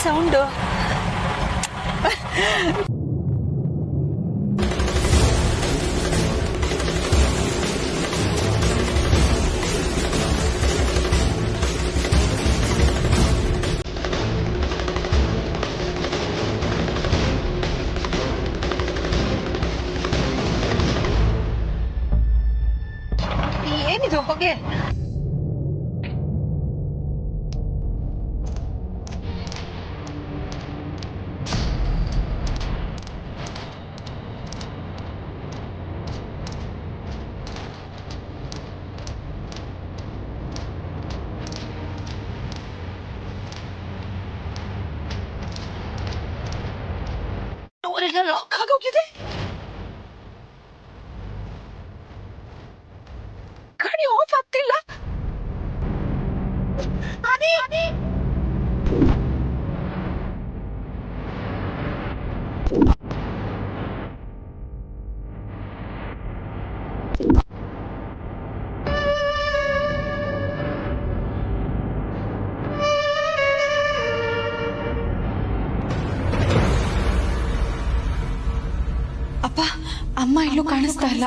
Sound. ಏನಿದು ಹೊಗೆ? ಡೋರೆಲ್ಲ lock ಆಗೋಗಿದೆ. ಗಾಡಿ ಆಫ್ ಆಗ್ತಿಲ್ಲ. ಅಪ್ಪ, ಅಮ್ಮ ಎಲ್ಲೂ ಕಾಣಿಸ್ತಾ ಇಲ್ಲ.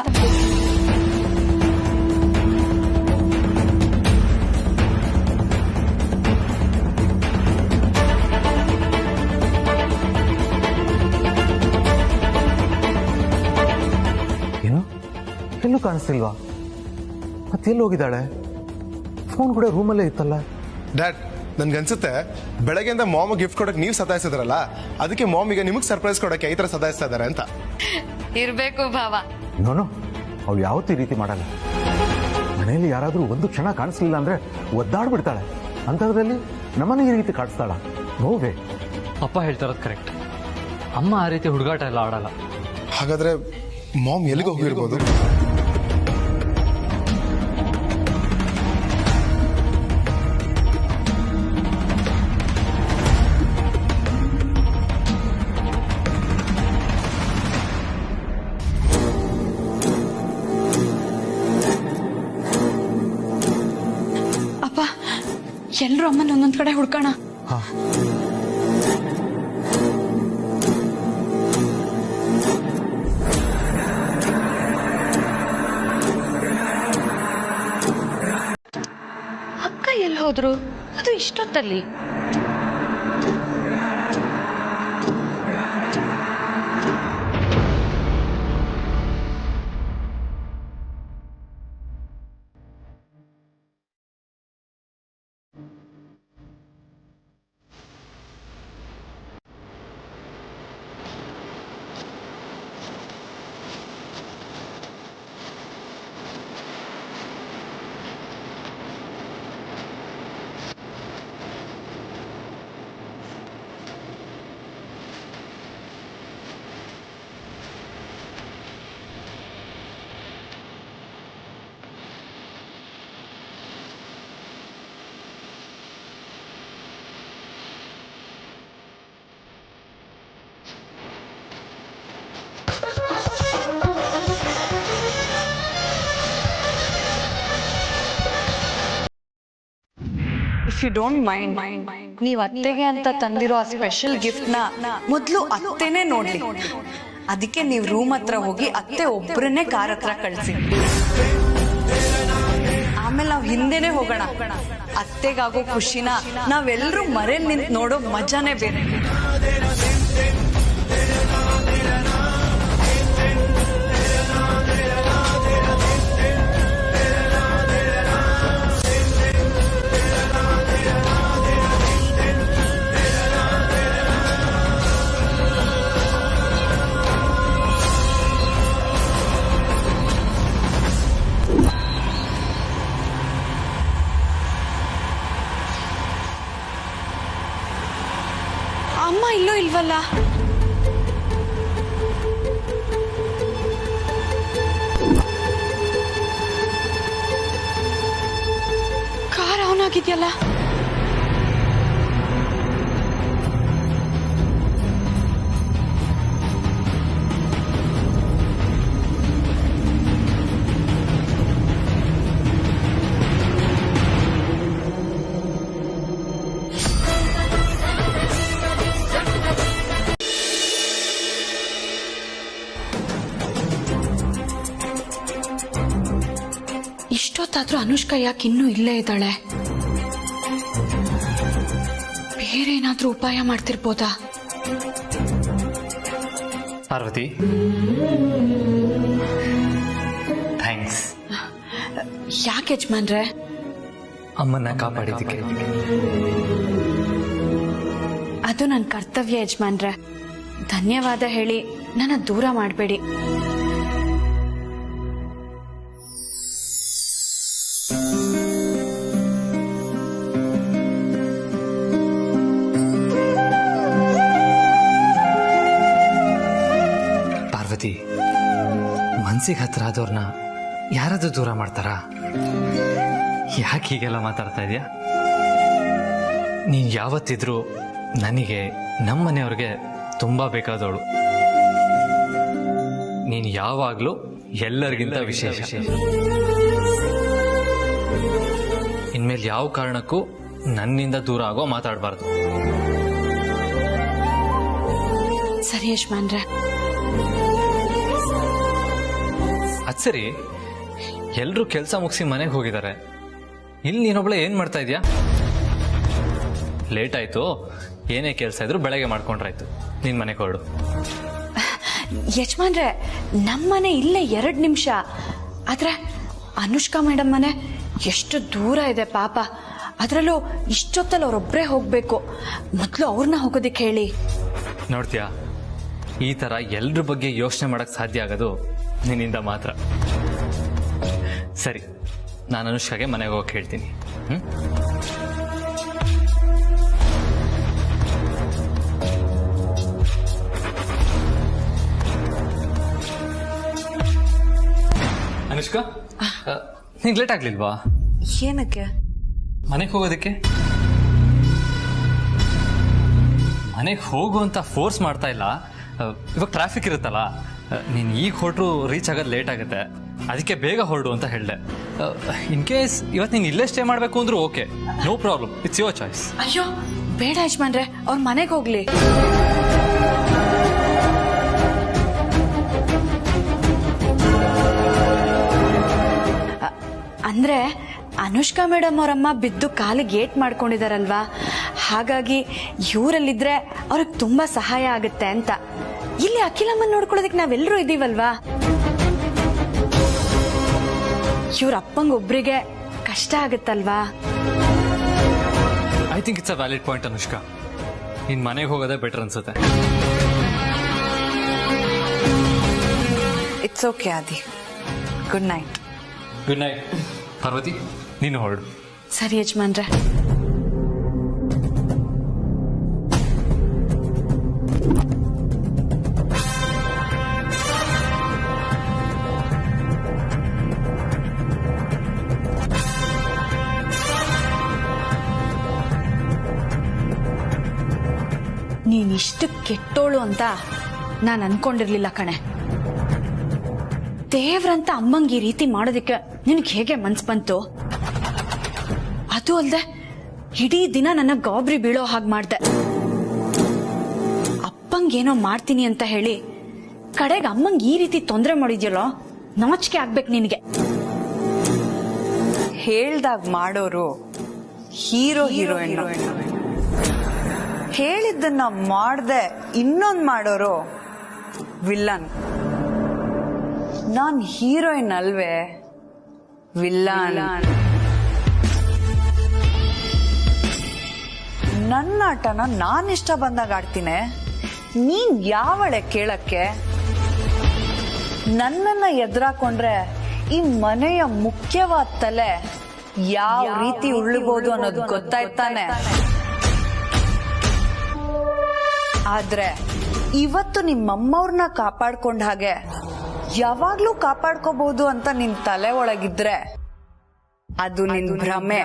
ಏನು ಎಲ್ಲೂ ಕಾಣಿಸ್ತಿಲ್ವಾ? ಮತ್ತೆಲ್ಲಿ ಹೋಗಿದ್ದಾಳೆ? ಫೋನ್ ಕೂಡ ರೂಮಲ್ಲೇ ಇತ್ತಲ್ಲ. ಡ್ಯಾಡ್, ನನ್ಗನ್ಸುತ್ತೆ ಬೆಳಗ್ಗೆಯಿಂದ ಮಾಮ್ ಗಿಫ್ಟ್ ಕೊಡಕ್ಕೆ ನೀವು ಸತಾಯಿಸಿದ್ರಲ್ಲ, ಅದಕ್ಕೆ ಮಾಮ್ ಈಗ ನಿಮಗೆ ಸರ್ಪ್ರೈಸ್ ಕೊಡಕ್ಕೆ ಈ ತರ ಸತಾಯಿಸ್ತಾ ಇದಾರೆ ಅಂತ. ಇರ್ಬೇಕು ಭಾವ. ನೋನು, ಅವ್ಳು ಯಾವತ್ತೂ ಈ ರೀತಿ ಮಾಡಲ್ಲ. ಮನೆಯಲ್ಲಿ ಯಾರಾದ್ರೂ ಒಂದು ಕ್ಷಣ ಕಾಣಿಸ್ಲಿಲ್ಲ ಅಂದ್ರೆ ಒದ್ದಾಡ್ಬಿಡ್ತಾಳೆ. ಅಂಥದ್ರಲ್ಲಿ ನಮ್ಮನ್ನ ಈ ರೀತಿ ಕಾಡಿಸ್ತಾಳ? ನೋವೇ. ಅಪ್ಪ ಹೇಳ್ತಾ ಇರೋದು ಕರೆಕ್ಟ್. ಅಮ್ಮ ಆ ರೀತಿ ಹುಡುಗಾಟ ಎಲ್ಲ ಆಡಲ್ಲ. ಹಾಗಾದ್ರೆ ಮಾಮ್ ಎಲ್ಲಿಗೆ ಹೋಗಿರ್ಬೋದು? ಅಪ್ಪ, ಎಲ್ರು ಅಮ್ಮನ ಒಂದೊಂದ್ ಕಡೆ ಹುಡ್ಕೋಣ. ಅಕ್ಕ ಎಲ್ಲಿ ಹೋದ್ರು? ಅದು ಇಷ್ಟೊತ್ತಲ್ಲಿ. ಇಫ್ ಯು ಡೋಂಟ್ ಮೈಂಡ್, ನೀವ್ ಅತ್ತೆಗೆ ಅಂತ ತಂದಿರೋ ಆ ಸ್ಪೆಷಲ್ ಗಿಫ್ಟ್ ನ ಮೊದ್ಲು ಅತ್ತೆನೇ ನೋಡ್ಲಿ. ಅದಕ್ಕೆ ನೀವ್ ರೂಮ್ ಹತ್ರ ಹೋಗಿ ಅತ್ತೆ ಒಬ್ರನ್ನೇ ಕಾರ್ ಹತ್ರ ಕಳ್ಸಿ. ಆಮೇಲೆ ನಾವ್ ಹಿಂದೆನೆ ಹೋಗೋಣ. ಅತ್ತೆಗಾಗೋ ಖುಷಿನ ನಾವೆಲ್ಲರೂ ಮರೇಲಿ ನಿಂತ್ ನೋಡೋ ಮಜಾನೇ ಬೇರೆ. ಅಮ್ಮ ಇಲ್ಲೂ ಇಲ್ವಲ್ಲ? ಕಾರ್ ಆನ್ ಆಗಿದೆಯಲ್ಲ? ಇಷ್ಟೊತ್ತಾದ್ರೂ ಅನುಷ್ಕಾ ಯಾಕೆ ಇನ್ನೂ ಇಲ್ಲೇ ಇದ್ದಾಳೆ? ಬೇರೆ ಏನಾದ್ರೂ ಉಪಾಯ ಮಾಡ್ತಿರ್ಬೋದಾ? ಪಾರ್ವತಿ, ಥ್ಯಾಂಕ್ಸ್. ಯಾಕೆ ಯಜಮಾನ್ರೆ? ಅಮ್ಮನ್ನ ಕಾಪಾಡಿದ್ದಕ್ಕೆ. ಅದು ನನ್ನ ಕರ್ತವ್ಯ ಯಜಮಾನ್ರೆ. ಧನ್ಯವಾದ ಹೇಳಿ ನನ್ನ ದೂರ ಮಾಡಬೇಡಿ. ಪಾರ್ವತಿ, ಮನ್ಸಿಗೆ ಹತ್ರ ಆದವ್ರನ್ನ ಯಾರಾದ್ರೂ ದೂರ ಮಾಡ್ತಾರಾ? ಯಾಕೆ ಹೀಗೆಲ್ಲ ಮಾತಾಡ್ತಾ ಇದೆಯಾ? ನೀನ್ ಯಾವತ್ತಿದ್ರೂ ನನಗೆ, ನಮ್ಮನೆಯವ್ರಿಗೆ ತುಂಬಾ ಬೇಕಾದವಳು. ನೀನ್ ಯಾವಾಗ್ಲೂ ಎಲ್ಲರಿಗಿಂತ ವಿಶೇಷ. ಇನ್ಮೇಲೆ ಯಾವ ಕಾರಣಕ್ಕೂ ನನ್ನಿಂದ ದೂರ ಆಗೋ ಮಾತಾಡಬಾರ್ದು. ಸರಿ ಯಜಮಾನ್ರೆ. ಅದ್ ಸರಿ, ಎಲ್ರೂ ಕೆಲಸ ಮುಗಿಸಿ ಮನೆಗೆ ಹೋಗಿದ್ದಾರೆ. ಇಲ್ಲಿ ನೀನೊಬ್ಳೆ ಏನ್ ಮಾಡ್ತಾ ಇದೀಯಾ? ಲೇಟ್ ಆಯ್ತು, ಏನೇ ಕೆಲಸ ಇದ್ರು ಬೆಳಗ್ಗೆ ಮಾಡ್ಕೊಂಡ್ರಾಯ್ತು. ನೀನ್ ಮನೆಗೆ ಹೊರಡು. ಯಜಮಾನ್ರೆ, ನಮ್ಮನೆ ಇಲ್ಲೇ 2 ನಿಮಿಷ. ಆದ್ರೆ ಅನುಷ್ಕಾ ಮೇಡಮ್ ಮನೆ ಎಷ್ಟು ದೂರ ಇದೆ ಪಾಪ. ಅದ್ರಲ್ಲೂ ಇಷ್ಟೊತ್ತಲ್ಲಿ ಅವ್ರೊಬ್ರೇ ಹೋಗ್ಬೇಕು. ಮೊದ್ಲು ಅವ್ರನ್ನ ಹೋಗೋದಿಕ್ಕೆ ಹೇಳಿ. ನೋಡ್ತೀಯಾ, ಈ ತರ ಎಲ್ರ ಬಗ್ಗೆ ಯೋಚನೆ ಮಾಡಕ್ ಸಾಧ್ಯ ಆಗೋದು ನಿನ್ನಿಂದ ಮಾತ್ರ. ಸರಿ, ನಾನು ಅನುಷ್ಕಾಗೆ ಮನೆಗೆ ಹೋಗಕ್ಕೆ ಹೇಳ್ತೀನಿ. ಅನುಷ್ಕಾ, ನಿಂಗೆ ಲೇಟ್ ಆಗ್ಲಿಲ್ವಾ? ಏನಕ್ಕೆ? ಮನೆಗೆ ಹೋಗೋದಕ್ಕೆ. ಮನೆಗೆ ಹೋಗು ಅಂತ ಫೋರ್ಸ್ ಮಾಡ್ತಾ ಇಲ್ಲ. ಇವಾಗ ಟ್ರಾಫಿಕ್ ಇರುತ್ತಲ್ಲ, ನೀನು ಈಗ ಹೊರಟರು ರೀಚ್ ಆಗೋದು ಲೇಟ್ ಆಗುತ್ತೆ. ಅದಕ್ಕೆ ಬೇಗ ಹೊರಡು ಅಂತ ಹೇಳಿದೆ. ಇನ್ ಕೇಸ್ ಇವತ್ತು ನೀನು ಇಲ್ಲೇ ಸ್ಟೇ ಮಾಡಬೇಕು ಅಂದ್ರೂ okay, no problem, it's your choice. ಅಯ್ಯೋ ಬೇಡ ಯಜಮಾನ್ರೆ, ಅವ್ರ ಮನೆಗೆ ಹೋಗ್ಲಿ. ಅಂದ್ರೆ ಅನುಷ್ಕಾ ಮೇಡಮ್ ಅವರಮ್ಮ ಬಿದ್ದು ಕಾಲಿಗೆ ಏಟ್ ಮಾಡ್ಕೊಂಡಿದಾರಲ್ವಾ, ಹಾಗಾಗಿ ಇವರಲ್ಲಿದ್ರೆ ಅವ್ರಿಗೆ ತುಂಬಾ ಸಹಾಯ ಆಗುತ್ತೆ ಅಂತ. ಇಲ್ಲಿ ಅಖಿಲಮ್ಮನ್ ನೋಡ್ಕೊಳ್ಳೋದಕ್ಕೆ ನಾವೆಲ್ಲರೂ ಇದೀವಲ್ವಾ. ಇವ್ರ ಅಪ್ಪಂಗೊಬ್ರಿಗೆ ಕಷ್ಟ ಆಗುತ್ತಲ್ವಾ. I think it's a valid point Anushka. ನಿನ್ ಮನೆಗೆ ಹೋಗೋದೇ ಬೆಟರ್ ಅನ್ಸುತ್ತೆ. It's okay Adi. Good night. Good night. Parvati, ನೀನು ಹೊರಡು. ಸರಿ ಯಜಮಾನ್ರೆ. ನೀನಿಷ್ಟು ಕೆಟ್ಟೋಳು ಅಂತ ನಾನು ಅನ್ಕೊಂಡಿರ್ಲಿಲ್ಲ ಕಣೆ. ದೇವ್ರಂತ ಅಮ್ಮಂಗೆ ಈ ರೀತಿ ಮಾಡೋದಕ್ಕೆ ನಿನಗೆ ಹೇಗೆ ಮನ್ಸು ಬಂತು? ಅದು ಅಲ್ದೆ ಇಡೀ ದಿನ ನನ್ನ ಗಾಬರಿ ಬೀಳೋ ಹಾಗೆ ಮಾಡ್ದೆ. ಅಪ್ಪಂಗೇನೋ ಮಾಡ್ತೀನಿ ಅಂತ ಹೇಳಿ ಕಡೆಗೆ ಅಮ್ಮಂಗೆ ಈ ರೀತಿ ತೊಂದರೆ ಮಾಡಿದ್ಯಲ್ಲೋ, ನಾಚಿಕೆ ಆಗ್ಬೇಕು ನಿನಗೆ. ಹೇಳ್ದಾಗ ಮಾಡೋರು ಹೀರೋ ಹೀರೋಯಿನ್, ಹೇಳಿದ್ದನ್ನ ಮಾಡ್ದೆ ಇನ್ನೊಂದ್ ಮಾಡೋರು ವಿಲ್ಲನ್. ನಾನ್ ಹೀರೋಯಿನ್ ಅಲ್ವೇ, ವಿಲ್ಲನ್. ನನ್ನ ಆಟನ ನಾನ್ ಇಷ್ಟ ಬಂದಾಗ ಆಡ್ತೀನಿ. ನೀನ್ ಯಾವಳೆ ಕೇಳಕ್ಕೆ? ನನ್ನನ್ನ ಎದುರಾಕೊಂಡ್ರೆ ಈ ಮನೆಯ ಮುಖ್ಯವಾದ ತಲೆ ಯಾವ ರೀತಿ ಉಳ್ಳಿಬಹುದು ಅನ್ನೋದು ಗೊತ್ತಾಯ್ತಾನೆ. ಆದ್ರೆ ಇವತ್ತು ನಿಮ್ಮಮ್ಮವ್ರನ್ನ ಕಾಪಾಡ್ಕೊಂಡ ಹಾಗೆ ಯಾವಾಗ್ಲೂ ಕಾಪಾಡ್ಕೋಬಹುದು ಅಂತ ನಿನ್ ತಲೆ ಒಳಗಿದ್ರೆ ಅದು ನಿನ್ ಭ್ರಮೆ.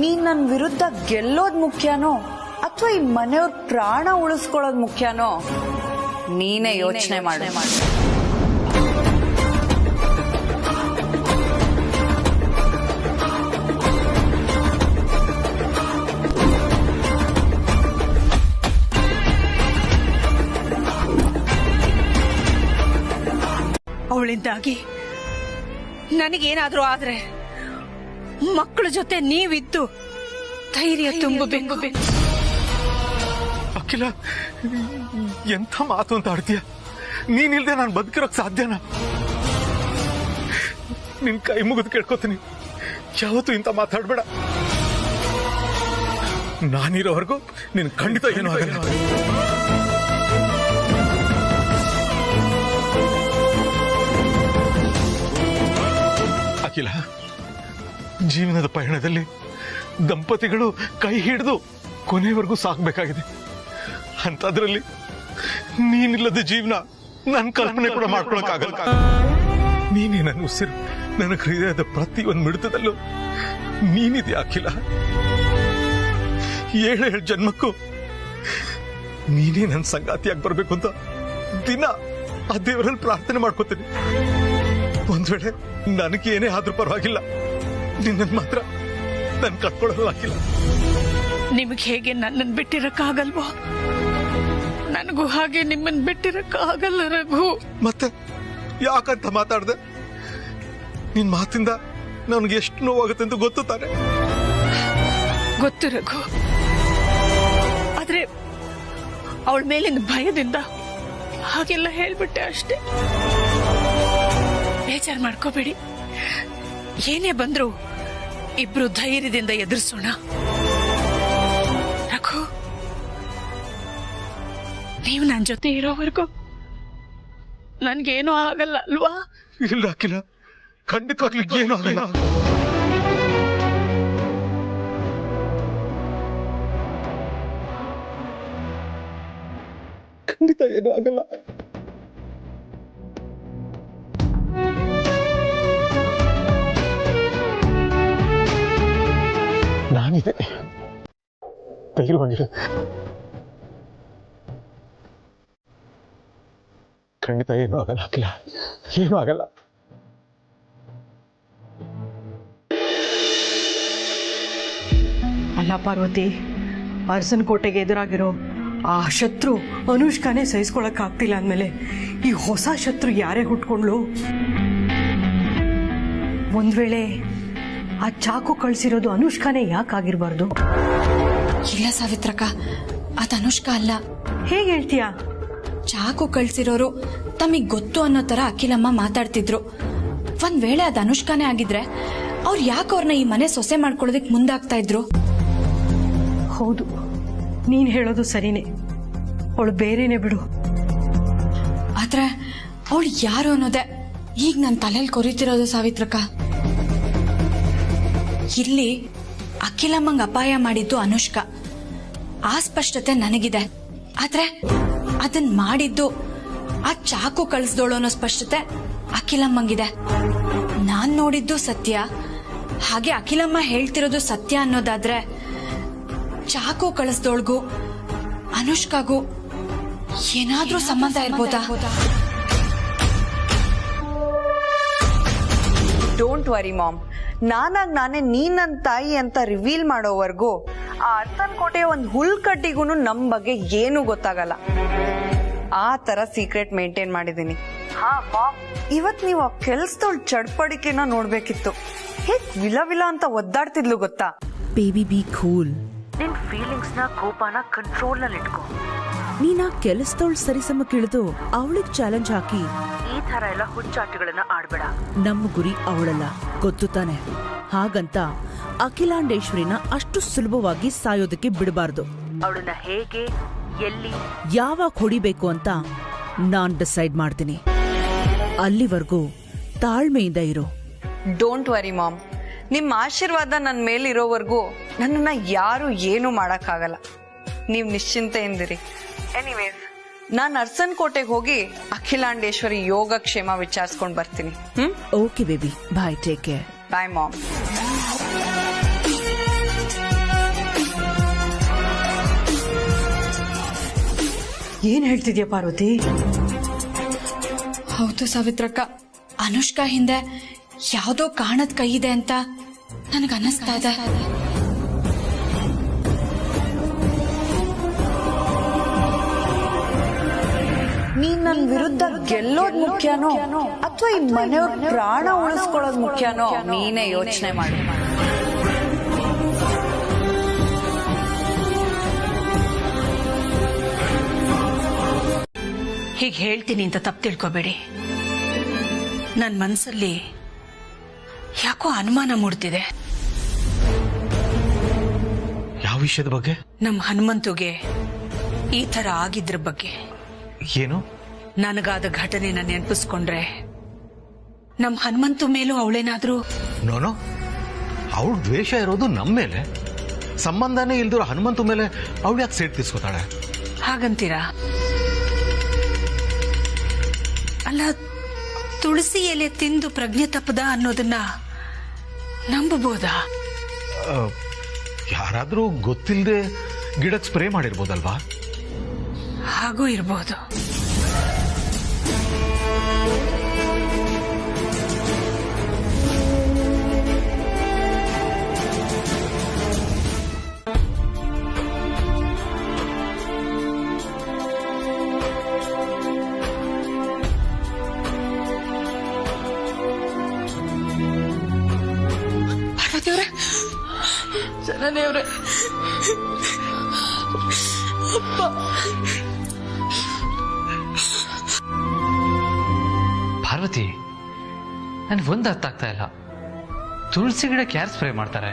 ನೀನ್ ನನ್ ವಿರುದ್ಧ ಗೆಲ್ಲೋದ್ ಮುಖ್ಯನೋ ಅಥವಾ ಈ ಮನೆಯವ್ರ ಪ್ರಾಣ ಉಳಿಸ್ಕೊಳ್ಳೋದ್ ಮುಖ್ಯನೋ ನೀನೇ ಯೋಚನೆ ಮಾಡು. ಇವಳಿಂದಾಗಿ ನನಗೇನಾದ್ರೂ ಆದ್ರೆ ಮಕ್ಕಳ ಜೊತೆ ನೀವಿದ್ದು ಧೈರ್ಯ ತುಂಬಬೇಕು. ಅಖಿಲ, ಎಂಥ ಮಾತು ಅಂತ ಆಡ್ತೀಯ? ನೀನಿಲ್ದೆ ನಾನು ಬದುಕಿರೋಕ್ ಸಾಧ್ಯನಾ? ನಿನ್ ಕೈ ಮುಗಿದು ಕೇಳ್ಕೊತೀನಿ, ಯಾವತ್ತೂ ಇಂಥ ಮಾತಾಡ್ಬೇಡ. ನಾನಿರೋವರೆಗೂ ನಿನ್ ಖಂಡಿತ ಏನೂ ಆಗಲ್ಲ. ಅಖಿಲ, ಜೀವನದ ಪಯಣದಲ್ಲಿ ದಂಪತಿಗಳು ಕೈ ಹಿಡಿದು ಕೊನೆವರೆಗೂ ಸಾಕ್ಬೇಕಾಗಿದೆ. ಅಂತದ್ರಲ್ಲಿ ನೀನಿಲ್ಲದ ಜೀವನ ನನ್ನ ಕಲ್ಪನೆ ಕೂಡ ಮಾಡ್ಕೊಳಕ್ಕಾಗಲ್ಲ. ನೀನೇ ನನ್ನ ಉಸಿರು, ನನ್ನ ಹೃದಯದ ಪ್ರತಿಯೊಂದು ಮಿಡಿತದಲ್ಲೂ ನೀನಿದೆಯಾ ಅಖಿಲ. 7 ಜನ್ಮಕ್ಕೂ ನೀನೇ ನನ್ನ ಸಂಗಾತಿಯಾಗಿ ಬರ್ಬೇಕು ಅಂತ ದಿನ ಆ ದೇವರಲ್ಲಿ ಪ್ರಾರ್ಥನೆ ಮಾಡ್ಕೋತೀನಿ. ಒಂದ್ ವೇಳೆ ನನಗೇನೇ ಆದ್ರೂ ಪರವಾಗಿಲ್ಲ, ನಿನ್ನ ಮಾತ್ರ ನನ್ ಕಟ್ಕೊಳ್ಳೋದು ಹಾಕಿಲ್ಲ. ನಿಮಗೆ ಹೇಗೆ ನನ್ನನ್ನು ಬಿಟ್ಟಿರಕ್ಕಾಗಲ್ವೋ, ನನಗೂ ಹಾಗೆ ನಿಮ್ಮನ್ನು ಬಿಟ್ಟಿರಕ್ಕಾಗಲ್ಲ ರಘು. ಮತ್ತೆ ಯಾಕಂತ ಮಾತಾಡ್ದೆ? ನಿನ್ ಮಾತಿಂದ ನನಗೆ ಎಷ್ಟು ನೋವಾಗುತ್ತೆ ಅಂತ ಗೊತ್ತು ತಾನೆ? ಗೊತ್ತು ರಘು, ಆದ್ರೆ ಅವಳ ಮೇಲಿನ ಭಯದಿಂದ ಹಾಗೆಲ್ಲ ಹೇಳ್ಬಿಟ್ಟೆ ಅಷ್ಟೇ. ಬೇಜಾರು ಮಾಡ್ಕೋಬೇಡಿ, ಏನೇ ಬಂದ್ರು ಇಬ್ರು ಧೈರ್ಯದಿಂದ ಎದುರಿಸೋಣ. ರಘು, ನೀವು ನನ್ನ ಜೊತೆ ಇರೋವರೆಗೂ ನನ್ಗೇನೂ ಆಗಲ್ಲ ಅಲ್ವಾ? ಇಲ್ಲ ಅಖಿಲ, ಖಂಡಿತವಾಗ್ಲಿ ಏನೂ ಆಗಲ್ಲ. ಖಂಡಿತ ಏನೂ ಆಗಲ್ಲ. ನಾನಿದೆ, ಧೈರ್ಯವಾಗಿರು. ಖಂಡಿತ ಏನೂ ಆಗಲ್ಲ ಅಖಿಲ, ಏನೂ ಆಗಲ್ಲ. ಅಲ್ಲ ಪಾರ್ವತಿ, ಅರಸನ ಕೋಟೆಗೆ ಎದುರಾಗಿರೋ ಆ ಶತ್ರು ಅನುಷ್ಕಾನೇ ಸಹಿಸ್ಕೊಳಕ್ಕಾಗ್ತಿಲ್ಲ ಅಂದಮೇಲೆ ಈ ಹೊಸ ಶತ್ರು ಯಾರೇ ಹುಟ್ಕೊಂಡ್ಲು? ಒಂದ್ ವೇಳೆ ಆ ಚಾಕು ಕಳ್ಸಿರೋದು ಅನುಷ್ಕಾನೇ ಯಾಕಾಗಿರ್ಬಾರ್ದು? ಇಲ್ಲ ಸಾವಿತ್ರಕ್ಕ, ಅದು ಅನುಷ್ಕಾ ಅಲ್ಲ. ಹೇಗೆ ಹೇಳ್ತೀಯಾ? ಚಾಕು ಕಳ್ಸಿರೋರು ತಮಗ್ ಗೊತ್ತು ಅನ್ನೋ ತರ ಅಖಿಲಮ್ಮ ಮಾತಾಡ್ತಿದ್ರು. ಒಂದ್ ವೇಳೆ ಅದು ಅನುಷ್ಕಾನೇ ಆಗಿದ್ರೆ ಅವ್ರು ಯಾಕೆ ಅವ್ರನ್ನ ಈ ಮನೆ ಸೊಸೆ ಮಾಡ್ಕೊಳ್ಳೋದಕ್ಕೆ ಮುಂದಾಗ್ತಾ ಇದ್ರು? ಹೌದು, ನೀನ್ ಹೇಳೋದು ಸರಿನೇ. ಅವಳು ಬೇರೆನೆ ಬಿಡು. ಆದ್ರೆ ಅವಳು ಯಾರು ಅನ್ನೋದೇ ಈಗ ನನ್ನ ತಲೆಯಲ್ಲಿ ಕೊರಿತಿರೋದು ಸಾವಿತ್ರಕ್ಕ. ಇಲ್ಲಿ ಅಖಿಲಮ್ಮಂಗ್ ಅಪಾಯ ಮಾಡಿದ್ದು ಅನುಷ್ಕಾ, ಆ ಸ್ಪಷ್ಟತೆ ನನಗಿದೆ. ಆದ್ರೆ ಅದನ್ ಮಾಡಿದ್ದು ಆ ಚಾಕು ಕಳಿಸ್ದೋಳು ಅನ್ನೋ ಸ್ಪಷ್ಟತೆ ಅಖಿಲಮ್ಮಂಗಿದೆ. ನಾನ್ ನೋಡಿದ್ದು ಸತ್ಯ, ಹಾಗೆ ಅಖಿಲಮ್ಮ ಹೇಳ್ತಿರೋದು ಸತ್ಯ ಅನ್ನೋದಾದ್ರೆ ಚಾಕು ಕಳಿಸ್ದೋಳ್ಗೂ ಅನುಷ್ಕಾಗೂ ಏನಾದ್ರೂ ಸಂಬಂಧ ಇರ್ಬೋದಾ? ಡೋಂಟ್ ವರಿ ಮಾಮ್, ನಾನೇ ನೀನ್ ನನ್ನ ತಾಯಿ ಅಂತ ರಿವೀಲ್ ಮಾಡೋವರೆಗೂ ಆ ಅರ್ಸನ್ ಕೋಟೆಯ ಒಂದು ಹುಲ್ಕಟ್ಟಿಗೂ ನಮ್ ಬಗ್ಗೆ ಏನು ಗೊತ್ತಾಗಲ್ಲ. ಆ ತರ ಸೀಕ್ರೆಟ್ ಮೇಂಟೈನ್ ಮಾಡಿದೀನಿ. ಹಾ ಮಾಮ್, ಇವತ್ ನೀವು ಆ ಕೆಲ್ಸದೊಳ್ ಚಡ್ಪಡಿಕೆನ ನೋಡ್ಬೇಕಿತ್ತು. ಹೇಗ್ ವಿಲ ವಿಲ ಅಂತ ಒದ್ದಾಡ್ತಿದ್ಲು ಗೊತ್ತಾ? Baby B cool. ನಿನ್ ಫೀಲಿಂಗ್ಸ್ ನ ಕೋಪನ ಕಂಟ್ರೋಲ್ ನಲ್ಲಿ ಇಟ್ಕೋ. ನೀನ್ ಆ ಕೆಲಸದವಳು ಸರಿಸಮಕ್ಕಿಳಿದು ಅವಳಿಗೆ ಚಾಲೆಂಜ್ ಹಾಕಿ ಈ ತರ ಎಲ್ಲ ಹುಚ್ಚಾಟಗಳನ್ನ ಆಡ್ಬೇಡ. ನಮ್ಮ ಗುರಿ ಅವಳಲ್ಲ, ಗೊತ್ತು ತಾನೆ. ಹಾಗಂತ ಅಖಿಲಾಂಡೇಶ್ವರಿನ ಅಷ್ಟು ಸುಲಭವಾಗಿ ಸಾಯೋದಕ್ಕೆ ಬಿಡಬಾರ್ದು. ಅವಳನ್ನ ಹೇಗೆ, ಎಲ್ಲಿ, ಯಾವಾಗ ಹೊಡಿಬೇಕು ಅಂತ ನಾನ್ ಡಿಸೈಡ್ ಮಾಡ್ತೀನಿ. ಅಲ್ಲಿವರೆಗೂ ತಾಳ್ಮೆಯಿಂದ ಇರು. ಡೋಂಟ್ ವರಿ ಮಾಮ್, ನಿಮ್ ಆಶೀರ್ವಾದ ನನ್ನ ಮೇಲಿರೋವರೆಗೂ ನನ್ನನ್ನ ಯಾರು ಏನು ಮಾಡಕ್ಕಾಗಲ್ಲ. ನೀವ್ ನಿಶ್ಚಿಂತೆಯಿಂದಿರಿ. ಎನಿವೇಸ್, ನಾನ್ ಅರ್ಸನ್ ಕೋಟೆಗೆ ಹೋಗಿ ಅಖಿಲಾಂಡೇಶ್ವರಿ ಯೋಗಕ್ಷೇಮ ವಿಚಾರಿಸ್ಕೊಂಡ್ ಬರ್ತೀನಿ. ಓಕೆ ಬೇಬಿ, ಬಾಯ್, ಟೇಕ್ ಕೇರ್. ಬಾಯ್ ಮಾಮ್. ಏನ್ ಹೇಳ್ತಿದ್ಯಾ ಪಾರ್ವತಿ? ಹೌದು ಸಾವಿತ್ರಕ್ಕ, ಅನುಷ್ಕಾ ಹಿಂದೆ ಯಾವ್ದೋ ಕಾಣದ್ ಕೈ ಇದೆ ಅಂತ ನನಗನ್ನಿಸ್ತಾ ಇದೆ. ನೀನ್ ನನ್ ವಿರುದ್ಧ ಗೆಲ್ಲೋದ್ ಮುಖ್ಯನೋ ಅಥವಾ ಈ ಮನೆಯವ್ರ ಪ್ರಾಣ ಉಳಿಸ್ಕೊಳ್ಳೋದ್ ಮುಖ್ಯನೋ ನೀನೇ ಯೋಚನೆ ಮಾಡಿ. ಹೀಗೆ ಹೇಳ್ತೀನಿ ಅಂತ ತಪ್ಪು ತಿಳ್ಕೊಬೇಡಿ. ನನ್ನ ಮನಸ್ಸಲ್ಲಿ ಯಾಕೋ ಅನುಮಾನ ಮೂಡ್ತಿದೆ. ಯಾವ ವಿಷಯದ ಬಗ್ಗೆ? ನಮ್ಮ ಹನುಮಂತುಗೆ ಈ ತರ ಆಗಿದ್ರ ಬಗ್ಗೆ. ಏನು? ನನಗಾದ ಘಟನೆನ ನೆನಪಿಸ್ಕೊಂಡ್ರೆ ನಮ್ಮ ಹನುಮಂತು ಮೇಲೂ ಅವಳೇನಾದ್ರೂ. ನೋನೋ, ಅವಳ ದ್ವೇಷ ಇರೋದು ನಮ್ಮ ಮೇಲೆ, ಸಂಬಂಧನೇ ಇಲ್ದಿರೋ ಹನುಮಂತು ಮೇಲೆ ಅವಳು ಯಾಕೆ ಸೇಟ್ ತೀರ್ಸ್ಕೊತಾಳೆ? ಹಾಗಂತೀರಾ? ಅಲ್ಲ, ತುಳಸಿ ಎಲೆ ತಿಂದು ಪ್ರಜ್ಞೆ ತಪ್ಪದ ಅನ್ನೋದನ್ನ ನಂಬಬಹುದಾ? ಯಾರಾದ್ರೂ ಗೊತ್ತಿಲ್ಲದೆ ಗಿಡಕ್ಕೆ ಸ್ಪ್ರೇ ಮಾಡಿರ್ಬೋದಲ್ವಾ? ಹಾಗೂ ಇರಬಹುದು. ಜನನೇವ್ರೆ, ಪಾರ್ವತಿ, ನನ್ಗೆ ಒಂದು ಅರ್ಥ ಆಗ್ತಾ ಇಲ್ಲ. ತುಳಸಿ ಗಿಡಕ್ಕೆ ಯಾರು ಸ್ಪ್ರೇ ಮಾಡ್ತಾರೆ?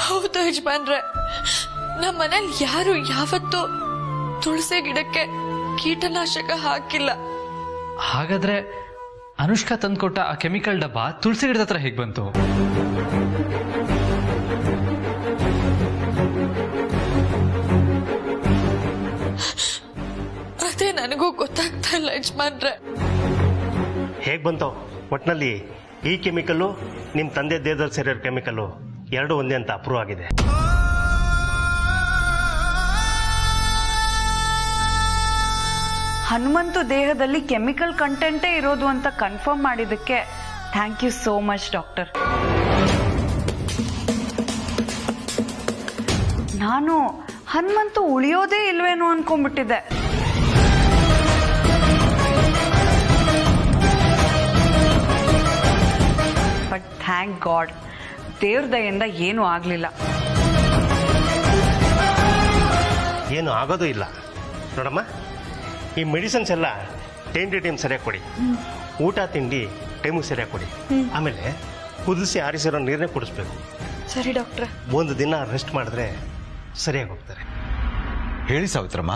ಹೌದು ಯಜಮಾನ್ರೆ, ನಮ್ಮ ಮನೇಲಿ ಯಾರು ಯಾವತ್ತೂ ತುಳಸಿ ಗಿಡಕ್ಕೆ ಕೀಟನಾಶಕ ಹಾಕಿಲ್ಲ. ಹಾಗಾದ್ರೆ ಅನುಷ್ಕಾ ತಂದ್ಕೊಟ್ಟ ಆ ಕೆಮಿಕಲ್ ಡಬ್ಬ ತುಳಸಿ ಗಿಡದ ಹತ್ರ ಹೇಗೆ ಬಂತು? ಅದೇ ನನಗೂ ಗೊತ್ತಾಗ್ತಾ ಇಲ್ಲ ಯಜಮಾನ್ರೆ. ಹೇಗ್ ಬಂತೋ ಒಟ್ನಲ್ಲಿ ಈ ಕೆಮಿಕಲ್ಲು ನಿಮ್ ತಂದೆ ದೇಹದಲ್ಲಿ ಸೇರಿರೋ ಕೆಮಿಕಲ್ಲು ಎರಡು ಒಂದೇ ಅಂತ ಅಪ್ರೂವ್ ಆಗಿದೆ. ಹನುಮಂತು ದೇಹದಲ್ಲಿ ಕೆಮಿಕಲ್ ಕಂಟೆಂಟೇ ಇರೋದು ಅಂತ ಕನ್ಫರ್ಮ್ ಮಾಡಿದ್ದಕ್ಕೆ thank you so much doctor. ನಾನು ಹನುಮಂತು ಉಳಿಯೋದೇ ಇಲ್ವೇನೋ ಅನ್ಕೊಂಡ್ಬಿಟ್ಟಿದ್ದೆ. ಬಟ್ ಥ್ಯಾಂಕ್ ಗಾಡ್, ದೇವ್ರ ದಯೆಯಿಂದ ಏನೂ ಆಗ್ಲಿಲ್ಲ. ಏನು ಆಗೋದು ಇಲ್ಲ ನೋಡಮ್ಮ. ಈ ಮೆಡಿಸಿನ್ಸ್ ಎಲ್ಲ ಟೈಮ್ ಟು ಟೈಮ್ ಸರಿಯಾಗಿ ಕೊಡಿ. ಊಟ ತಿಂಡಿ ಟೈಮಿಗೆ ಸರಿಯಾಗಿ ಕೊಡಿ. ಆಮೇಲೆ ಕುದಿಸಿ ಆರಿಸಿರೋ ನೀರನ್ನೇ ಕುಡಿಸ್ಬೇಕು. ಸರಿ ಡಾಕ್ಟ್ರೆ. ಒಂದು ದಿನ ರೆಸ್ಟ್ ಮಾಡಿದ್ರೆ ಸರಿಯಾಗಿ ಹೋಗ್ತಾರೆ. ಹೇಳಿ ಸಾವಿತ್ರಮ್ಮ,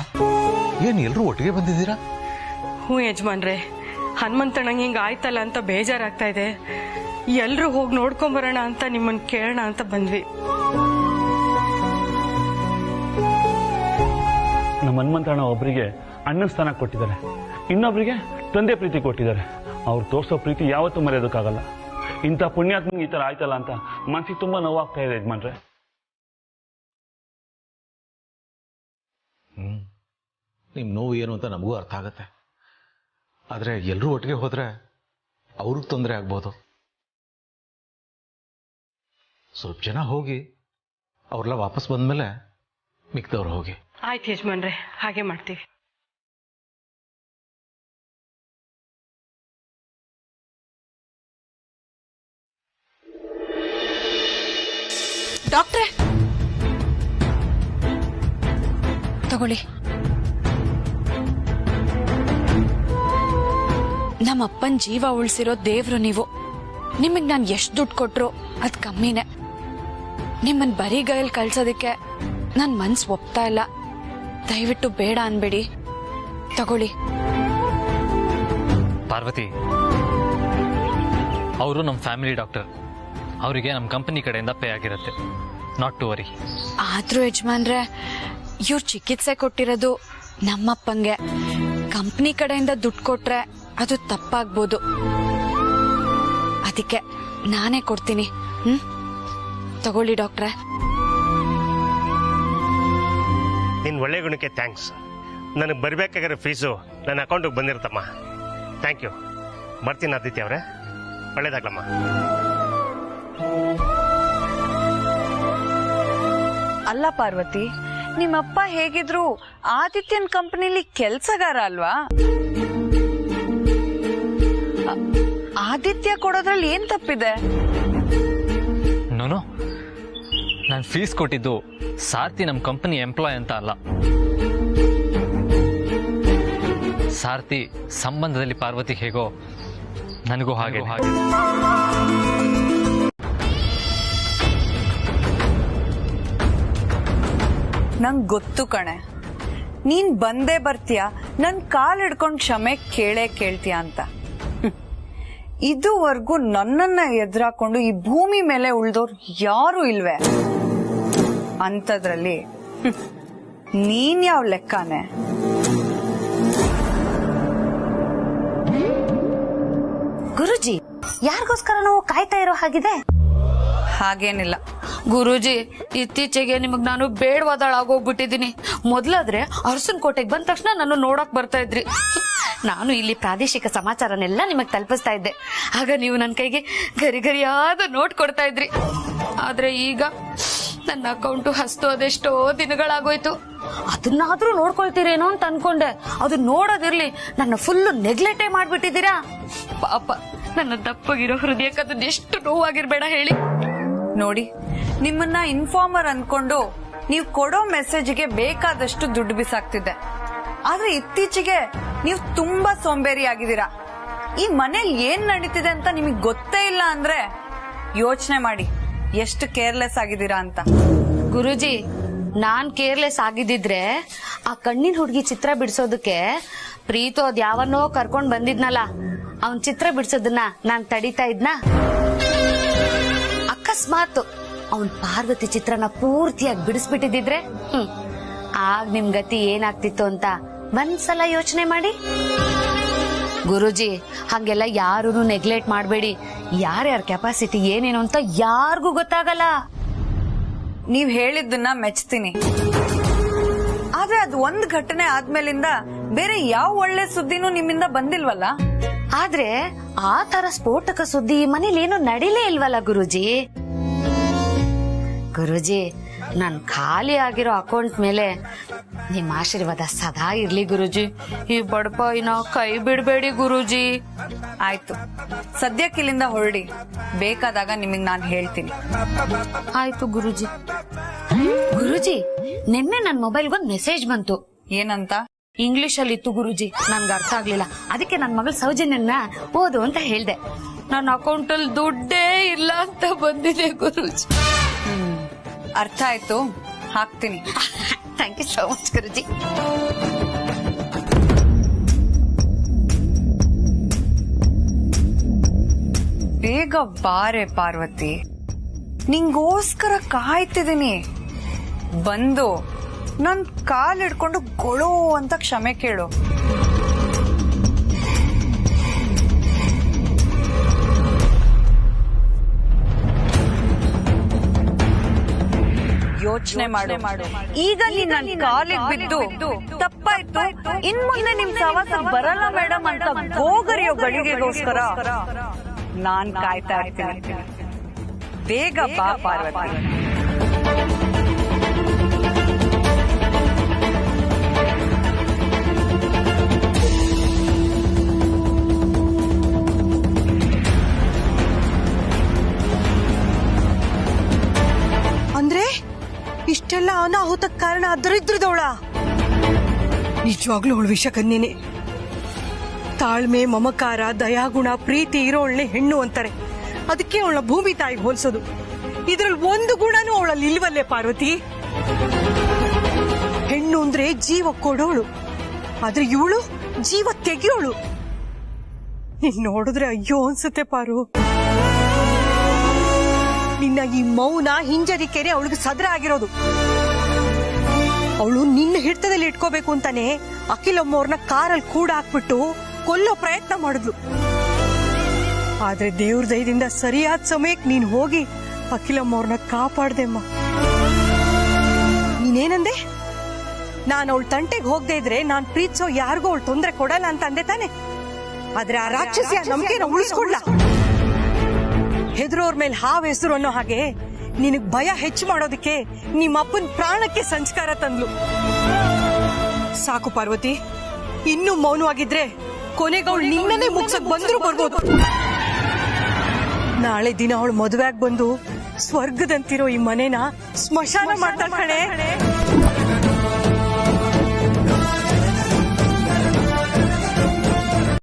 ಏನ್ ಎಲ್ರೂ ಒಟ್ಟಿಗೆ ಬಂದಿದ್ದೀರಾ? ಹ್ಞೂ ಯಜಮಾನ್ರೆ, ಹನುಮಂತಣ್ಣಂಗೆ ಹಿಂಗೆ ಆಯ್ತಲ್ಲ ಅಂತ ಬೇಜಾರಾಗ್ತಾ ಇದೆ. ಎಲ್ರೂ ಹೋಗಿ ನೋಡ್ಕೊಂಬರೋಣ ಅಂತ ನಿಮ್ಮನ್ನು ಕೇಳೋಣ ಅಂತ ಬಂದ್ವಿ. ನಮ್ಮ ಹನುಮಂತಣ್ಣ ಒಬ್ಬರಿಗೆ ಅಣ್ಣ ಸ್ಥಾನ ಕೊಟ್ಟಿದ್ದಾರೆ, ಇನ್ನೊಬ್ಬರಿಗೆ ತಂದೆ ಪ್ರೀತಿ ಕೊಟ್ಟಿದ್ದಾರೆ. ಅವ್ರು ತೋರಿಸೋ ಪ್ರೀತಿ ಯಾವತ್ತೂ ಮರೆಯೋದಕ್ಕಾಗಲ್ಲ. ಇಂಥ ಪುಣ್ಯಾತ್ಮಂಗೆ ಈ ಥರ ಆಯ್ತಲ್ಲ ಅಂತ ಮನಸ್ಸಿಗೆ ತುಂಬ ನೋವಾಗ್ತಾ ಇದೆ ಯಜಮಾನ್ರೆ. ನಿಮ್ ನೋವು ಏನು ಅಂತ ನಮಗೂ ಅರ್ಥ ಆಗತ್ತೆ. ಆದ್ರೆ ಎಲ್ಲರೂ ಒಟ್ಟಿಗೆ ಹೋದ್ರೆ ಅವ್ರಿಗೆ ತೊಂದರೆ ಆಗ್ಬೋದು. ಸ್ವಲ್ಪ ಜನ ಹೋಗಿ ಅವ್ರೆಲ್ಲ ವಾಪಸ್ ಬಂದ್ಮೇಲೆ ಮಿಕ್ದವ್ರು ಹೋಗಿ. ಆಯ್ತು ಯಜಮಾನ್ರೆ, ಹಾಗೆ ಮಾಡ್ತೀವಿ. ಡಾಕ್ಟ್ರೆ ತಗೊಳ್ಳಿ. ನಮ್ಮ ಅಪ್ಪನ್ ಜೀವ ಉಳಿಸಿರೋ ದೇವ್ರು ನೀವು. ನಿಮಗ್ ನಾನು ಎಷ್ಟು ದುಡ್ಡು ಕೊಟ್ರು ಅದ್ ಕಮ್ಮಿನೇ. ನಿಮ್ಮನ್ ಬರಿಗೈಯಲ್ಲಿ ಕಳ್ಸೋದಕ್ಕೆ ನನ್ ಮನ್ಸು ಒಪ್ತಾ ಇಲ್ಲ. ದಯವಿಟ್ಟು ಬೇಡ ಅನ್ಬೇಡಿ, ತಗೊಳ್ಳಿ. ಪಾರ್ವತಿ, ಅವರು ನಮ್ಮ ಫ್ಯಾಮಿಲಿ ಡಾಕ್ಟರ್. ಅವರಿಗೆ ನಮ್ಮ ಕಂಪನಿ ಕಡೆಯಿಂದ ಪೇ ಆಗಿರುತ್ತೆ. Not to worry. ಆದ್ರೂ ಯಜಮಾನ್ರೆ, ಇವ್ರು ಚಿಕಿತ್ಸೆ ಕೊಟ್ಟಿರೋದು ನಮ್ಮಪ್ಪಂಗೆ. ಕಂಪ್ನಿ ಕಡೆಯಿಂದ ದುಡ್ಡು ಕೊಟ್ರೆ ಅದು ತಪ್ಪಾಗ್ಬೋದು. ಅದಕ್ಕೆ ನಾನೇ ಕೊಡ್ತೀನಿ. ತಗೊಳ್ಳಿ ಡಾಕ್ಟ್ರೆ. ನಿನ್ನ ಒಳ್ಳೆ ಗುಣಕ್ಕೆ ಥ್ಯಾಂಕ್ಸ್. ನನಗೆ ಬರಬೇಕಾಗಿರೋ ಫೀಸು ನನ್ನ ಅಕೌಂಟಿಗೆ ಬಂದಿರುತ್ತಮ್ಮ. Thank you. ಬರ್ತೀನಿ ಆದಿತ್ಯ ಅವರೇ, ಒಳ್ಳೇದಾಗ್ಲಮ್ಮ. ಅಲ್ಲ ಪಾರ್ವತಿ, ನಿಮ್ಮಪ್ಪ ಹೇಗಿದ್ರು ಆದಿತ್ಯನ್ ಕಂಪನಿಲಿ ಕೆಲ್ಸಗಾರ ಅಲ್ವಾ? ಆದಿತ್ಯ ಕೊಡೋದ್ರಲ್ಲಿ ಏನ್ ತಪ್ಪಿದೆ? ನೋನು, ನಾನು ಫೀಸ್ ಕೊಟ್ಟಿದ್ದು ಸಾರ್ಥಿ ನಮ್ಮ ಕಂಪನಿ ಎಂಪ್ಲಾಯ್ ಅಂತ ಅಲ್ಲ. ಸಾರ್ಥಿ ಸಂಬಂಧದಲ್ಲಿ ಪಾರ್ವತಿ ಹೇಗೋ ನನಗೂ ಹಾಗೆ. ನಂಗ್ ಗೊತ್ತು ಕಣೆ, ನೀನ್ ಬಂದೇ ಬರ್ತೀಯ, ನನ್ ಕಾಲ್ ಹಿಡ್ಕೊಂಡ್ ಕ್ಷಮೆ ಕೇಳ್ತೀಯ ಅಂತ. ಇದುವರೆಗೂ ನನ್ನನ್ನ ಎದುರಾಕೊಂಡು ಈ ಭೂಮಿ ಮೇಲೆ ಉಳ್ದವ್ರು ಯಾರು ಇಲ್ವೇ? ಅಂತದ್ರಲ್ಲಿ ನೀನ್ ಯಾವ ಲೆಕ್ಕನೆ? ಗುರುಜಿ, ಯಾರಿಗೋಸ್ಕರ ನಾವು ಕಾಯ್ತಾ ಇರೋ ಹಾಗಿದೆ? ಹಾಗೇನಿಲ್ಲ ಗುರೂಜಿ, ಇತ್ತೀಚೆಗೆ ನಿಮಗ್ ನಾನು ಬೇಡವಾದಳಾಗೋಗ್ಬಿಟ್ಟಿದೀನಿ. ಮೊದ್ಲಾದ್ರೆ ಅರಸನ್ ಕೋಟೆಗೆ ಬಂದ ತಕ್ಷಣ ನಾನು ನೋಡಕ್ ಬರ್ತಾ ಇದ್ರಿ. ನಾನು ಇಲ್ಲಿ ಪ್ರಾದೇಶಿಕ ಸಮಾಚಾರನೆಲ್ಲ ನಿಮಗ್ ತಲುಪಿಸ್ತಾ ಇದ್ದೆ. ಆಗ ನೀವು ನನ್ನ ಕೈಗೆ ಗರಿಗರಿಯಾದ ನೋಟ್ ಕೊಡ್ತಾ ಇದ್ರಿ. ಆದ್ರೆ ಈಗ ನನ್ನ ಅಕೌಂಟು ಹಸ್ತು ಅದೆಷ್ಟೋ ದಿನಗಳಾಗೋಯ್ತು. ಅದನ್ನಾದ್ರೂ ನೋಡ್ಕೊಳ್ತೀರೇನೋ ಅಂತ ಅನ್ಕೊಂಡೆ. ಅದು ನೋಡೋದಿರ್ಲಿ, ನನ್ನ ಫುಲ್ಲು ನೆಗ್ಲೆಕ್ಟೇ ಮಾಡ್ಬಿಟ್ಟಿದ್ದೀರಾ. ಪಾಪ ನನ್ನ ದಪ್ಪಗಿರೋ ಹೃದಯಕ್ಕೆ ಅದನ್ನ ಎಷ್ಟು ನೋವಾಗಿರ್ಬೇಡ ಹೇಳಿ. ನೋಡಿ, ನಿಮ್ಮನ್ನ ಇನ್ಫಾರ್ಮರ್ ಅನ್ಕೊಂಡು ನೀವು ಕೊಡೋ ಮೆಸೇಜ್ಗೆ ಬೇಕಾದಷ್ಟು ದುಡ್ಡು ಬಿಸಾಕ್ತಿದ್ದೆ. ಆದ್ರೆ ಇತ್ತೀಚೆಗೆ ನೀವು ತುಂಬಾ ಸೋಂಬೇರಿ ಆಗಿದ್ದೀರಾ. ಈ ಮನೇಲಿ ಏನ್ ನಡೀತಿದೆ ಅಂತ ನಿಮಗ್ ಗೊತ್ತೇ ಇಲ್ಲ ಅಂದ್ರೆ ಯೋಚನೆ ಮಾಡಿ ಎಷ್ಟು ಕೇರ್ಲೆಸ್ ಆಗಿದ್ದೀರಾ ಅಂತ. ಗುರುಜಿ, ನಾನ್ ಕೇರ್ಲೆಸ್ ಆಗಿದ್ದಿದ್ರೆ ಆ ಕಣ್ಣಿನ ಹುಡುಗಿ ಚಿತ್ರ ಬಿಡಿಸೋದಕ್ಕೆ ಪ್ರೀತು ಅದ್ ಯಾವನ್ನೋ ಕರ್ಕೊಂಡ್ ಬಂದಿದ್ನಲ್ಲ, ಅವನ್ ಚಿತ್ರ ಬಿಡಿಸೋದನ್ನ ನಾನ್ ತಡೀತಾ ಇದ್ನಾ? ಅಕಸ್ಮಾತ್ ಅವನ್ ಪಾರ್ವತಿ ಚಿತ್ರನ ಪೂರ್ತಿಯಾಗಿ ಬಿಡಿಸ್ಬಿಟ್ಟಿದ್ರೆ ಆಗ ನಿಮ್ ಗತಿ ಏನಾಗ್ತಿತ್ತು ಅಂತ ಒಂದ್ಸಲ ಯೋಚನೆ ಮಾಡಿ. ಗುರುಜಿ, ಹಂಗೆಲ್ಲ ಯಾರೂ ನೆಗ್ಲೆಕ್ಟ್ ಮಾಡಬೇಡಿ. ಯಾರ್ಯಾರ ಕೆಪಾಸಿಟಿ ಏನೇನು ಅಂತ ಯಾರಿಗೂ ಗೊತ್ತಾಗಲ್ಲ. ನೀವ್ ಹೇಳಿದ್ದನ್ನ ಮೆಚ್ತೀನಿ, ಆದ್ರೆ ಅದು ಒಂದ್ ಘಟನೆ ಆದ್ಮೇಲಿಂದ ಬೇರೆ ಯಾವ ಒಳ್ಳೆ ಸುದ್ದಿನೂ ನಿಮ್ಮಿಂದ ಬಂದಿಲ್ವಲ್ಲ. ಆದ್ರೆ ಆ ತರ ಸ್ಫೋಟಕ ಸುದ್ದಿ ಮನೇಲಿ ಏನು ನಡೀಲೇ ಇಲ್ವಲ್ಲ ಗುರುಜಿ. ಗುರುಜಿ, ನನ್ ಖಾಲಿ ಆಗಿರೋ ಅಕೌಂಟ್ ಮೇಲೆ ನಿಮ್ ಆಶೀರ್ವಾದ ಸದಾ ಇರ್ಲಿ ಗುರುಜಿ. ಈ ಬಡಪಾಯಿನ ಕೈ ಬಿಡ್ಬೇಡಿ ಗುರುಜಿ. ಆಯ್ತು, ಸದ್ಯಕ್ಕೆ ಇಲ್ಲಿಂದ ಹೊರಡಿ. ಬೇಕಾದಾಗ ನಿಮಗ್ ನಾನ್ ಹೇಳ್ತೀನಿ. ಆಯ್ತು ಗುರುಜಿ. ಗುರುಜಿ, ನಿನ್ನೆ ನನ್ ಮೊಬೈಲ್ಗೊಂದ್ ಮೆಸೇಜ್ ಬಂತು. ಏನಂತ? ಇಂಗ್ಲಿಷ್ ಅಲ್ಲಿ ಇತ್ತು ಗುರುಜಿ, ನನ್ಗೆ ಅರ್ಥ ಆಗ್ಲಿಲ್ಲ. ಅದಕ್ಕೆ ನನ್ ಮಗಳ ಸೌಜನ್ಯನ ಓದು ಅಂತ ಹೇಳ್ದೆ. ನನ್ನ ಅಕೌಂಟ್ ಅಲ್ಲಿ ದುಡ್ಡೇ ಇಲ್ಲ ಅಂತ ಬಂದಿದೆ ಗುರುಜಿ. ಅರ್ಥ ಆಯ್ತು, ಹಾಕ್ತೀನಿ. ಥ್ಯಾಂಕ್ ಯು ಸೋ ಮಚ್ ಗುರುಜಿ. ಬೇಗ ಬಾರೆ ಪಾರ್ವತಿ, ನಿಂಗೋಸ್ಕರ ಕಾಯ್ತಿದ್ದೀನಿ. ಬಂದು ನನ್ ಕಾಲ್ ಹಿಡ್ಕೊಂಡು ಗೊಳೋ ಅಂತ ಕ್ಷಮೆ ಕೇಳು. ಯೋಚನೆ ಮಾಡು. ಈಗ ನೀನ್ ನನ್ ಕಾಲಿಗೆ ಬಿದ್ದು ತಪ್ಪಾಯ್ತು, ಇನ್ ಮುಂದೆ ನಿಮ್ ಸವಾಸ ಬರಲ್ಲ ಮೇಡಮ್ ಅಂತ ಗೋಗರಿಯೋ ಗಳಿಗೆಗೋಸ್ಕರ ನಾನ್ ಕಾಯ್ತಾ ಇರ್ತೀನಿ. ಬೇಗ ಬಾ ಪಾರ್ವತಿ. ಅಂದ್ರೆ ಇಷ್ಟೆಲ್ಲ ಅನಾಹುತಕ್ಕೆ ಕಾರಣ ದರಿದ್ರದವಳ? ನಿಜವಾಗ್ಲೂ ಅವಳ ವಿಷಯ ಕನ್ನೇನೆ. ತಾಳ್ಮೆ, ಮಮಕಾರ, ದಯಾಗುಣ, ಪ್ರೀತಿ ಇರೋಳ್ನೆ ಹೆಣ್ಣು ಅಂತಾರೆ. ಅದಕ್ಕೆ ಅವಳ ಭೂಮಿ ತಾಯಿಗೆ ಹೋಲಿಸೋದು. ಇದ್ರಲ್ಲಿ ಒಂದು ಗುಣನೂ ಅವಳಲ್ಲಿ ಇಲ್ವಲ್ಲೇ ಪಾರ್ವತಿ? ಹೆಣ್ಣು ಅಂದ್ರೆ ಜೀವ ಕೊಡೋಳು, ಆದ್ರೆ ಇವಳು ಜೀವ ತೆಗಿಯೋಳು. ನೀನ್ ನೋಡಿದ್ರೆ ಅಯ್ಯೋ ಅನ್ಸುತ್ತೆ ಪಾರು. ನಿನ್ನ ಈ ಮೌನ ಹಿಂಜರಿಕೆನೆ ಅವಳಿಗೆ ಸದ್ರ ಆಗಿರೋದು. ಅವಳು ನಿನ್ನ ಹಿಡಿತದಲ್ಲಿ ಇಟ್ಕೋಬೇಕು ಅಂತಾನೆ ಅಖಿಲಮ್ಮವ್ರನ್ನ ಕಾರಲ್ಲಿ ಕೂಡ ಹಾಕ್ಬಿಟ್ಟು ಕೊಲ್ಲೋ ಪ್ರಯತ್ನ ಮಾಡಿದ್ಲು. ಆದ್ರೆ ದೇವ್ರ ದಯದಿಂದ ಸರಿಯಾದ ಸಮಯಕ್ಕೆ ನೀನ್ ಹೋಗಿ ಅಖಿಲಮ್ಮವ್ರನ್ನ ಕಾಪಾಡ್ದೆಮ್ಮ. ನೀನೇನಂದೆ? ನಾನು ಅವಳ ತಂಟೆಗೆ ಹೋಗದೆ ಇದ್ರೆ ನಾನ್ ಪ್ರೀತಿಸೋ ಯಾರಿಗೂ ಅವಳು ತೊಂದರೆ ಕೊಡಲ್ಲ ಅಂತ ಅಂದೆ ತಾನೆ. ಆದ್ರೆ ಆ ರಾಕ್ಷಸಿಯ ನಂಬಿಕೆನ ಉಳಿಸ್ಕೊಡ್ಲ. ಹೆದರೋರ್ ಮೇಲೆ ಹಾವ್ ಹೆಸರು ಅನ್ನೋ ಹಾಗೆ ನಿನಗ್ ಭಯ ಹೆಚ್ಚು ಮಾಡೋದಕ್ಕೆ ನಿಮ್ಮಪ್ಪನ ಪ್ರಾಣಕ್ಕೆ ಸಂಸ್ಕಾರ ತಂದ್ಲು. ಸಾಕು ಪಾರ್ವತಿ, ಇನ್ನೂ ಮೌನವಾಗಿದ್ರೆ ಕೊನೆಗೆ ಅವಳು ನಿನ್ನನ್ನೇ ಮುಗ್ಸಕ್ ಬಂದ್ರು ಬರ್ಬೋದು. ನಾಳೆ ದಿನ ಅವಳು ಮದುವೆಯಾಗಿ ಬಂದು ಸ್ವರ್ಗದಂತಿರೋ ಈ ಮನೇನ ಸ್ಮಶಾನ ಮಾಡ್ತಾಳೆ ಕಣೆ.